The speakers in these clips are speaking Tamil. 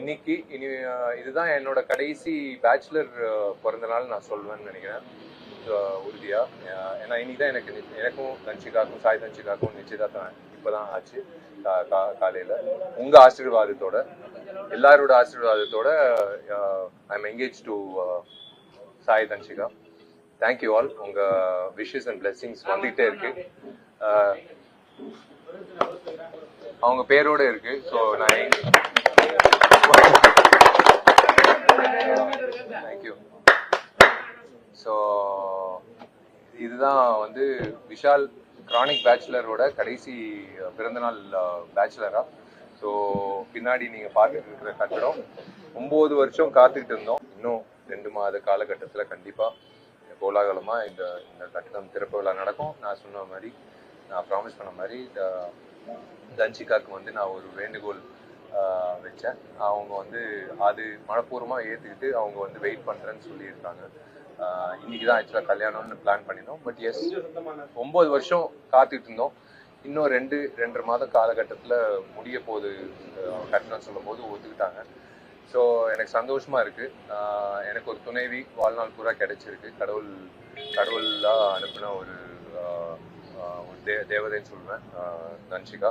இன்னைக்கு இதுதான் என்னோட கடைசி பேச்சுலர் பிறந்த நாள் நான் சொல்வேன்னு நினைக்கிறேன் உறுதியா. ஏன்னா இன்னைக்கு தான் எனக்கும் தன்ஷிகாக்கும் சாய் தன்ஷிகாக்கும் நிச்சயதார்த்தம் இப்போதான் ஆச்சு காலையில். உங்கள் ஆசீர்வாதத்தோட எல்லாரோட ஆசீர்வாதத்தோட I am engage to Sai Dhanshika. Thank you all. உங்கள் விஷஸ் அண்ட் பிளெஸிங்ஸ் வந்துகிட்டே இருக்கு. அவங்க பேரோட இருக்கு. ஸோ நான் தேங்க்யூ. ஸோ இதுதான் வந்து விஷால் கிரானிக் பேச்சுலரோட கடைசி பிறந்தநாள் பேச்சுலரா. ஸோ பின்னாடி நீங்கள் பார்த்துட்டு இருக்கிற கட்டடம் 9 வருஷம் காத்துக்கிட்டு இருந்தோம். இன்னும் 2 மாத காலகட்டத்தில் கண்டிப்பாக கோலாகலமாக இந்த கட்டடம் திறப்பு விழா நடக்கும். நான் சொன்ன மாதிரி, நான் ப்ராமிஸ் பண்ண மாதிரி தன்ஷிகாவுக்கு வந்து நான் ஒரு வேண்டுகோள் வச்சேன். அவங்க வந்து அது மனப்பூர்வமாக ஏற்றுக்கிட்டு அவங்க வந்து வெயிட் பண்ணுறேன்னு சொல்லியிருக்காங்க. இன்னைக்கு தான் ஆக்சுவலாக கல்யாணம்னு பிளான் பண்ணினோம். பட் எஸ், 9 வருஷம் காத்துக்கிட்டு இருந்தோம். இன்னும் 2-2.5 மாத காலகட்டத்தில் முடிய போகுது கட்டணம் சொல்லும் போது ஒத்துக்கிட்டாங்க. ஸோ எனக்கு சந்தோஷமாக இருக்குது. எனக்கு ஒரு துணைவி வாழ்நாள் பூரா கிடைச்சிருக்கு. கடவுளாக அனுப்பின ஒரு தேவதைன்னு சொல்லுவேன் தன்ஷிகா.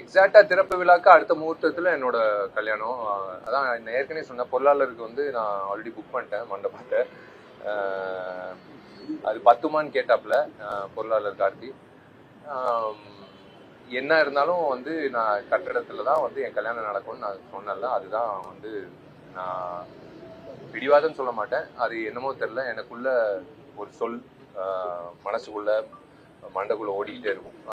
எக்ஸாக்டாக திறப்பு விழாக்கு அடுத்த முகூர்த்தத்தில் என்னோட கல்யாணம். அதான் நான் ஏற்கனவே சொன்னேன், பொருளாளருக்கு வந்து நான் ஆல்ரெடி புக் பண்ணிட்டேன் மண்டபத்தை. அது பத்துமான்னு கேட்டாப்புல பொருளாளர் கார்த்தி. என்ன இருந்தாலும் வந்து நான் கட்டடத்தில் தான் வந்து என் கல்யாணம் நடக்கும்னு நான் சொன்னேன்ல. அதுதான் வந்து நான் பிடிவாதம்னு சொல்ல மாட்டேன். அது என்னமோ தெரில, எனக்குள்ள ஒரு சொல் மனசுக்குள்ள மண்டக்குள்ள ஓடிக்கிட்டே இருக்கும்.